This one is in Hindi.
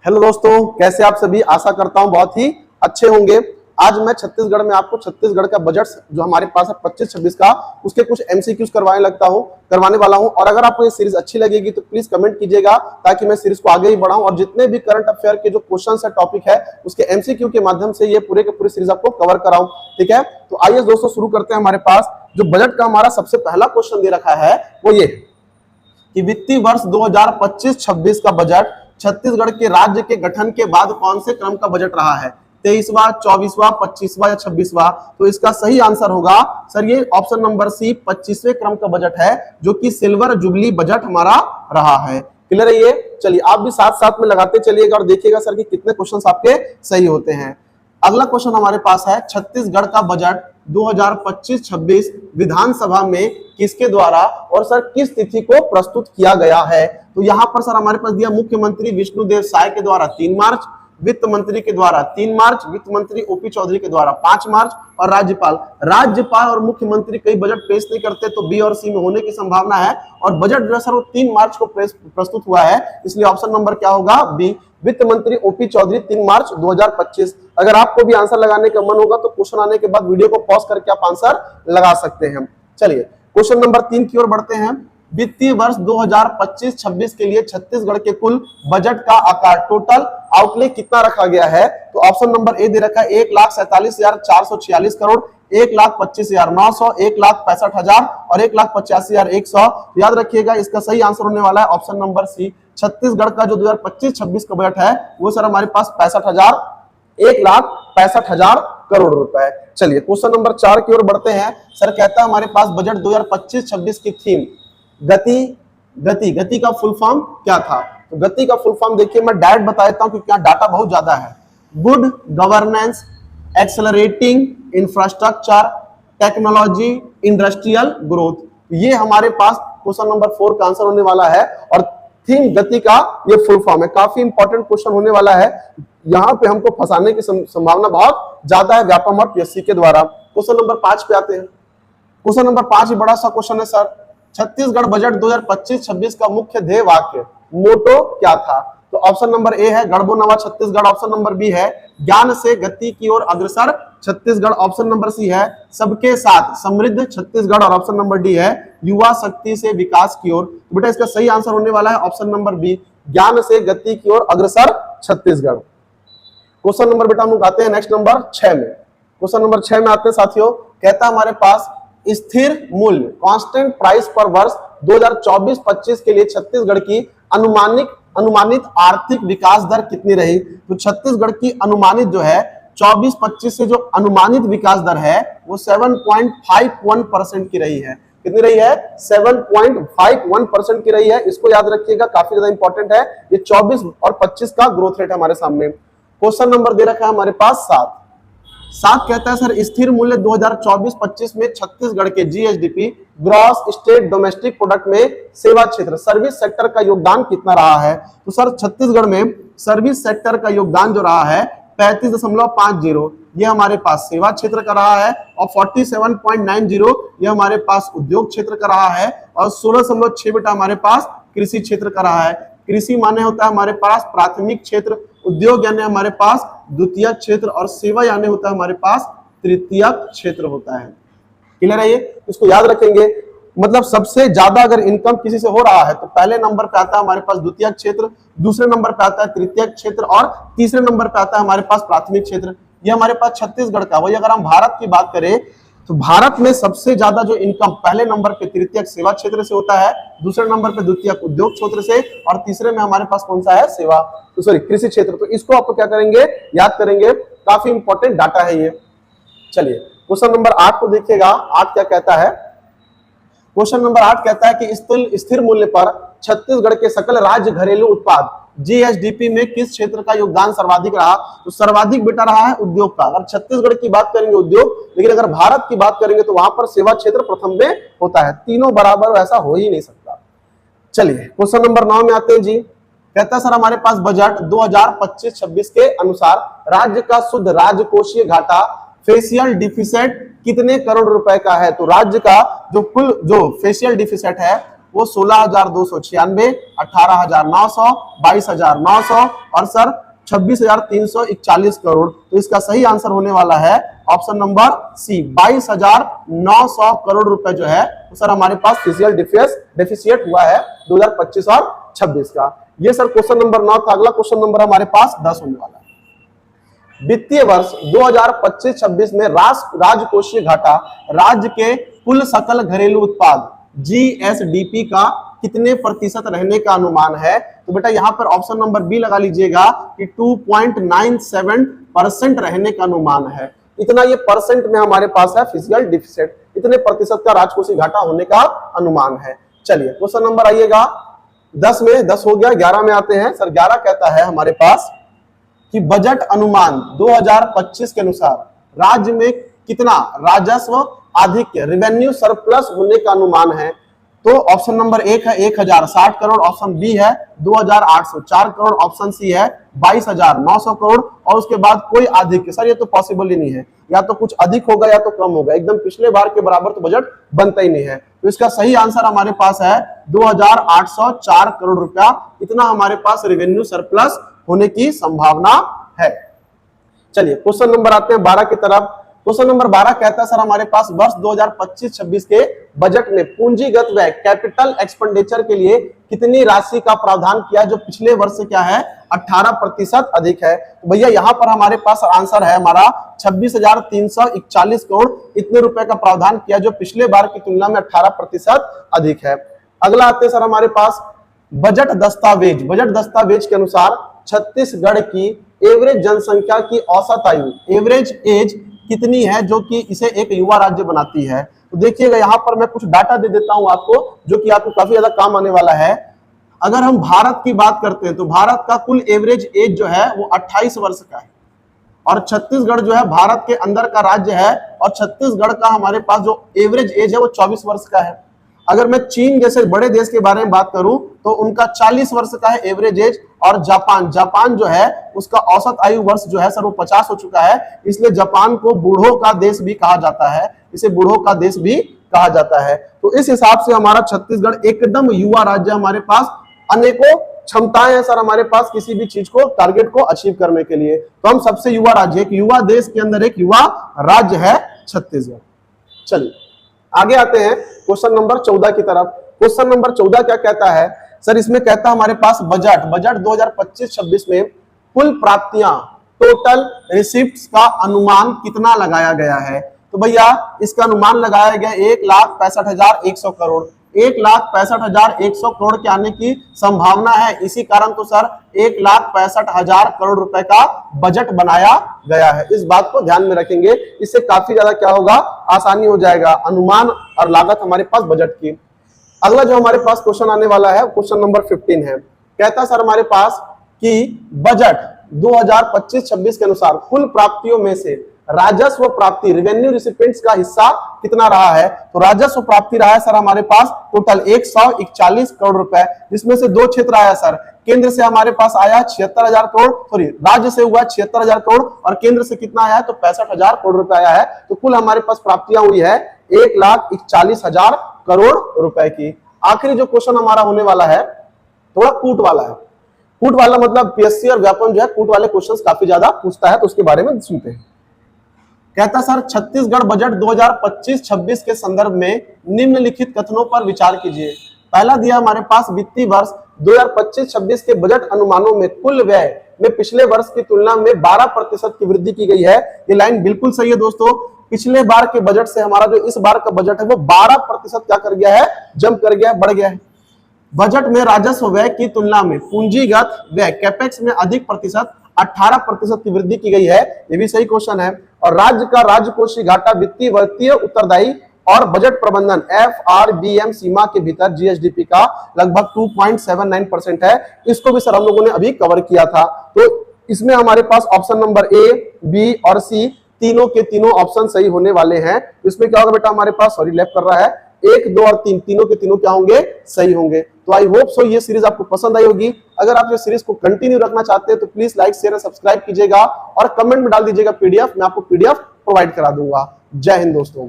हेलो दोस्तों, कैसे आप सभी। आशा करता हूं बहुत ही अच्छे होंगे। आज मैं छत्तीसगढ़ में आपको छत्तीसगढ़ का बजट जो हमारे पास है 25-26 का, उसके कुछ एमसीक्यूज करवाने वाला हूं। और अगर आपको ये सीरीज अच्छी लगेगी तो प्लीज कमेंट कीजिएगा ताकि मैं सीरीज को आगे ही बढ़ाऊं और जितने भी करंट अफेयर के जो क्वेश्चन है, टॉपिक है, उसके एमसीक्यू के माध्यम से ये पूरे के पूरे सीरीज आपको कवर कराऊं। ठीक है, तो आइए दोस्तों शुरू करते हैं। हमारे पास जो बजट का हमारा सबसे पहला क्वेश्चन दे रखा है वो ये कि वित्तीय वर्ष 2025-26 का बजट छत्तीसगढ़ के राज्य के गठन के बाद कौन से क्रम का बजट रहा है, 23वां, 24वां, 25वां या 26वां। तो इसका सही आंसर होगा सर ये ऑप्शन नंबर सी, 25वें क्रम का बजट है, जो कि सिल्वर जुबली बजट हमारा रहा है। क्लियर है ये। चलिए आप भी साथ साथ में लगाते चलिएगा और देखिएगा सर कि कितने क्वेश्चन आपके सही होते हैं। अगला क्वेश्चन हमारे पास है, छत्तीसगढ़ का बजट 2025-26 विधानसभा में किसके द्वारा और सर किस तिथि को प्रस्तुत किया गया है। तो यहां पर सर हमारे पास दिया मुख्यमंत्री विष्णुदेव साय के द्वारा 3 मार्च, वित्त मंत्री के द्वारा 3 मार्च, वित्त मंत्री ओपी चौधरी के द्वारा 5 मार्च और राज्यपाल और मुख्यमंत्री कई बजट पेश नहीं करते तो बी और सी में होने की संभावना है। और बजट जो है सर वो 3 मार्च को प्रस्तुत हुआ है, इसलिए ऑप्शन नंबर क्या होगा, बी, वित्त मंत्री ओपी चौधरी 3 मार्च 2025। अगर आपको भी आंसर लगाने का मन होगा तो क्वेश्चन आने के बाद वीडियो को पॉज करके आप आंसर लगा सकते हैं। चलिए क्वेश्चन नंबर 3 की ओर बढ़ते हैं। वित्तीय वर्ष 2025-26 के लिए छत्तीसगढ़ के कुल बजट का आकार, टोटल आउटले कितना रखा गया है। तो ऑप्शन नंबर ए दे रखा है 1,47,446 करोड़, 1,25,900, 1,65,000 और 1,85,100। याद रखिएगा इसका सही आंसर होने वाला है ऑप्शन नंबर सी। छत्तीसगढ़ का जो 2025-26 का बजट है वो सर हमारे पास 1,65,000 करोड़ रुपए। चलिए क्वेश्चन नंबर 4 की ओर बढ़ते हैं। सर कहता है हमारे पास बजट 2025-26 की थीम गति का फुल फॉर्म क्या था। तो गति का फुल फॉर्म देखिए मैं डायरेक्ट बता देता हूं क्योंकि यहाँ डाटा बहुत ज्यादा है। Good governance, accelerating infrastructure, technology, industrial growth. ये हमारे पास क्वेश्चन नंबर 4 का आंसर होने वाला है और थीम गति का ये फुल फॉर्म है। काफी इंपॉर्टेंट क्वेश्चन होने वाला है, यहाँ पे हमको फंसाने की संभावना बहुत ज्यादा है व्यापम और पीएससी के द्वारा। क्वेश्चन नंबर 5 पे आते हैं। क्वेश्चन नंबर 5 ही बड़ा सा क्वेश्चन है सर। छत्तीसगढ़ बजट 2025-26 का मुख्य ध्येय वाक्य, मोटो क्या था। तो ऑप्शन नंबर ए है गढ़बो नवा छत्तीसगढ़, ऑप्शन नंबर बी है ज्ञान से गति की ओर अग्रसर छत्तीसगढ़, ऑप्शन नंबर सी है सबके साथ समृद्ध छत्तीसगढ़ और ऑप्शन नंबर डी है युवा शक्ति से विकास की ओर। तो बेटा इसका सही आंसर होने वाला है ऑप्शन नंबर बी, ज्ञान से गति की ओर अग्रसर छत्तीसगढ़। क्वेश्चन नंबर बेटा हम लोग आते हैं नेक्स्ट नंबर 6 में। क्वेश्चन नंबर 6 में आते हैं साथियों, कहता है हमारे पास स्थिर मूल्य, कांस्टेंट प्राइस पर वर्ष 2024-25 के लिए छत्तीसगढ़ की अनुमानित आर्थिक विकास दर कितनी रही। तो छत्तीसगढ़ की अनुमानित जो है 24-25 से जो अनुमानित विकास दर है वो 7.51% की रही है। कितनी रही है, 7.51% की रही है। इसको याद रखिएगा, काफी ज्यादा इंपॉर्टेंट है। ये 24 और 25 का ग्रोथ रेट है हमारे सामने। क्वेश्चन नंबर दे रखा है हमारे पास 7 कहता है सर स्थिर मूल्य 2024-25 में छत्तीसगढ़ के GSDP, gross state domestic product में सेवा क्षेत्र, सर्विस सेक्टर का योगदान कितना रहा है। तो सर छत्तीसगढ़ में सर्विस सेक्टर का योगदान जो रहा है 35.50, ये हमारे पास सेवा क्षेत्र का रहा है और 47.90 ये हमारे पास उद्योग क्षेत्र का रहा है और 16.6 बेटा हमारे पास कृषि क्षेत्र का रहा है। कृषि माने होता है हमारे पास प्राथमिक क्षेत्र, उद्योग यानी हमारे पास द्वितीयक क्षेत्र और सेवा यानी होता है हमारे पास तृतीयक क्षेत्र होता है। क्लियर है ये, इसको याद रखेंगे। मतलब सबसे ज्यादा अगर इनकम किसी से हो रहा है तो पहले नंबर पे आता है हमारे पास द्वितीयक क्षेत्र, दूसरे नंबर पे आता है तृतीयक क्षेत्र और तीसरे नंबर पे आता है हमारे पास प्राथमिक क्षेत्र। ये हमारे पास छत्तीसगढ़ का। वही अगर हम भारत की बात करें तो भारत में सबसे ज्यादा जो इनकम पहले नंबर पे तृतीयक सेवा क्षेत्र से होता है, दूसरे नंबर पे द्वितीयक उद्योग क्षेत्र से और तीसरे में हमारे पास कौन सा है, सेवा, तो सॉरी कृषि क्षेत्र। तो इसको आप क्या करेंगे, याद करेंगे, काफी इंपॉर्टेंट डाटा है ये। चलिए क्वेश्चन नंबर 8 को देखिएगा। 8 क्या कहता है, क्वेश्चन नंबर 8 कहता है कि स्थिर मूल्य पर छत्तीसगढ़ के सकल राज्य घरेलू उत्पाद जीएसडीपी में किस क्षेत्र का योगदान सर्वाधिक रहा। तो सर्वाधिक बेटा रहा है उद्योग का। अगर छत्तीसगढ़ की बात करेंगे उद्योग, लेकिन अगर भारत की बात करेंगे तो वहां पर सेवा क्षेत्र प्रथम में होता है। तीनों बराबर ऐसा हो ही नहीं सकता। चलिए क्वेश्चन नंबर 9 में आते हैं जी। कहता है सर हमारे पास बजट 2025-26 के अनुसार राज्य का शुद्ध राजकोषीय घाटा, फेशियल डिफिसिट कितने करोड़ रुपए का है। तो राज्य का जो कुल जो फेशियल डिफिसिट है वो 16,296, 18,900, 22,900 और सर 26,341 करोड़। तो इसका सही आंसर होने वाला है ऑप्शन नंबर सी, 22,900 करोड़ रुपए जो है सर हमारे पास फिजिकल डेफिसिएट हुआ है 2025 और 26 का। ये सर क्वेश्चन नंबर 9 था। अगला क्वेश्चन नंबर हमारे पास 10 होने वाला है। वित्तीय वर्ष 2025-26 में राजकोषीय घाटा राज्य के कुल सकल घरेलू उत्पाद जीएसडीपी का कितने प्रतिशत रहने का अनुमान है? तो बेटा यहाँ पर ऑप्शन नंबर बी लगा लीजिएगा कि 2.97% रहने का अनुमान है। इतना ये परसेंट में हमारे पास है फिजिकल डिफिसिट, इतने प्रतिशत का राजकोषीय घाटा होने का अनुमान है। चलिए क्वेश्चन नंबर आइएगा 10 में, 10 हो गया, 11 में आते हैं। सर 11 कहता है हमारे पास कि बजट अनुमान 2025 के अनुसार राज्य में कितना राजस्व आधिक्य रेवेन्यू सरप्लस होने का अनुमान है? तो ऑप्शन नंबर 1 है 1,060 करोड़, ऑप्शन बी है 2,804 करोड़, ऑप्शन सी है 22,900 करोड़ और उसके बाद कोई आधिक्य। सर ये तो पॉसिबल ही नहीं है, या तो कुछ अधिक होगा या तो कम होगा, एकदम पिछले बार के बराबर तो बजट बनता ही नहीं है। तो इसका सही आंसर हमारे पास है 2,804 करोड़ रुपया, इतना हमारे पास रेवेन्यू सरप्लस होने की संभावना है। चलिए क्वेश्चन नंबर आते हैं 12 की तरफ। क्वेश्चन नंबर 12 कहता है सर हमारे पास वर्ष 2025-26 के बजट में पूंजीगत व्यय कैपिटल एक्सपेंडिचर के लिए कितनी राशि का प्रावधान किया जो पिछले वर्ष से क्या है 18% अधिक है? तो भैया यहाँ पर हमारे पास आंसर है हमारा 26,341 करोड़, इतने रुपए का प्रावधान किया जो पिछले बार की तुलना में 18% अधिक है। अगला आते हैं सर हमारे पास बजट दस्तावेज। बजट दस्तावेज के अनुसार छत्तीसगढ़ की एवरेज जनसंख्या की औसत आयु एवरेज एज कितनी है जो कि इसे एक युवा राज्य बनाती है? तो देखिएगा यहाँ पर मैं कुछ डाटा दे देता हूं आपको जो कि आपको काफी ज्यादा काम आने वाला है। अगर हम भारत की बात करते हैं तो भारत का कुल एवरेज एज जो है वो 28 वर्ष का है और छत्तीसगढ़ जो है भारत के अंदर का राज्य है और छत्तीसगढ़ का हमारे पास जो एवरेज एज है वो 24 वर्ष का है। अगर मैं चीन जैसे बड़े देश के बारे में बात करूं तो उनका 40 वर्ष का है एवरेज एज और जापान जो है उसका औसत आयु वर्ष जो है सर वो 50 हो चुका है, इसलिए जापान को बूढ़ों का देश भी कहा जाता है, इसे बूढ़ों का देश भी कहा जाता है। तो इस हिसाब से हमारा छत्तीसगढ़ एकदम युवा राज्य, हमारे पास अनेकों क्षमताएं हैं सर हमारे पास किसी भी चीज को टारगेट को अचीव करने के लिए। तो हम सबसे युवा राज्य, एक युवा देश के अंदर एक युवा राज्य है छत्तीसगढ़। चलिए आगे आते हैं क्वेश्चन नंबर 14 की तरफ। क्वेश्चन नंबर 14 क्या कहता है सर? इसमें कहता है हमारे पास बजट 2025-26 में कुल प्राप्तियां टोटल रिसिप्ट्स का अनुमान कितना लगाया गया है? तो भैया इसका अनुमान लगाया गया 1,65,100 करोड़। 1,65,100 करोड़ के आने की संभावना है, इसी कारण तो सर 1,65,000 करोड़ रुपए का बजट बनाया गया है। इस बात को ध्यान में रखेंगे, इससे काफी ज्यादा क्या होगा, आसानी हो जाएगा अनुमान और लागत हमारे पास बजट की। अगला जो हमारे पास क्वेश्चन आने वाला है क्वेश्चन नंबर 15 है। कहता सर हमारे पास कि बजट 2025-26 के अनुसार कुल प्राप्तियों में से राजस्व प्राप्ति रेवेन्यू रिसिपिएंट्स का हिस्सा कितना रहा है? तो राजस्व प्राप्ति रहा है सर हमारे पास टोटल 141 करोड़ रुपए, जिसमें से दो क्षेत्र आया सर। केंद्र से हमारे पास आया 76,000 करोड़, सॉरी राज्य से हुआ 76,000 करोड़ और केंद्र से कितना आया है तो 65,000 करोड़ रुपए आया है। तो कुल हमारे पास प्राप्तियां हुई है 1,41,000 करोड़ रुपए की। आखिरी जो क्वेश्चन हमारा होने वाला है थोड़ा कूट वाला है। कूट वाला मतलब पीएससी और व्यापम जो है कूट वाले क्वेश्चंस काफी ज्यादा पूछता है, तो उसके बारे में सुनते हैं। कहता सर छत्तीसगढ़ बजट 2025-26 के संदर्भ में निम्नलिखित कथनों पर विचार कीजिए। पहला दिया हमारे पास वित्तीय वर्ष 2025-26 के बजट अनुमानों में कुल व्यय में पिछले वर्ष की तुलना में 12% की वृद्धि की गई है। ये लाइन बिल्कुल सही है दोस्तों। पिछले बार के बजट से हमारा जो इस बार का बजट है वो 12% क्या कर गया है, जंप कर गया है, बढ़ गया है। बजट में राजस्व व्यय की तुलना में पूंजीगत व्यय कैपेक्स में अधिक प्रतिशत 18% की वृद्धि की गई है। ये भी सही क्वेश्चन है। और राज्य का राजकोषीय घाटा वित्तीय उत्तरदायी और बजट प्रबंधन FRBM सीमा के भीतर GSDP का लगभग 2.79% है। इसको भी सर हम लोगों ने अभी कवर किया था। तो इसमें हमारे पास ऑप्शन नंबर A, B और C तीनों के तीनों ऑप्शन सही होने वाले हैं। इसमें क्या होगा बेटा हमारे पास, सॉरी लेफ्ट कर रहा है, 1, 2 और 3 तीनों के तीनों क्या होंगे, सही होंगे। तो आई होप सो ये सीरीज आपको पसंद आई होगी। अगर आप इस सीरीज को कंटिन्यू रखना चाहते हैं तो प्लीज लाइक शेयर और सब्सक्राइब कीजिएगा और कमेंट में डाल दीजिएगा PDF, मैं आपको PDF प्रोवाइड करा दूंगा। जय हिंद दोस्तों।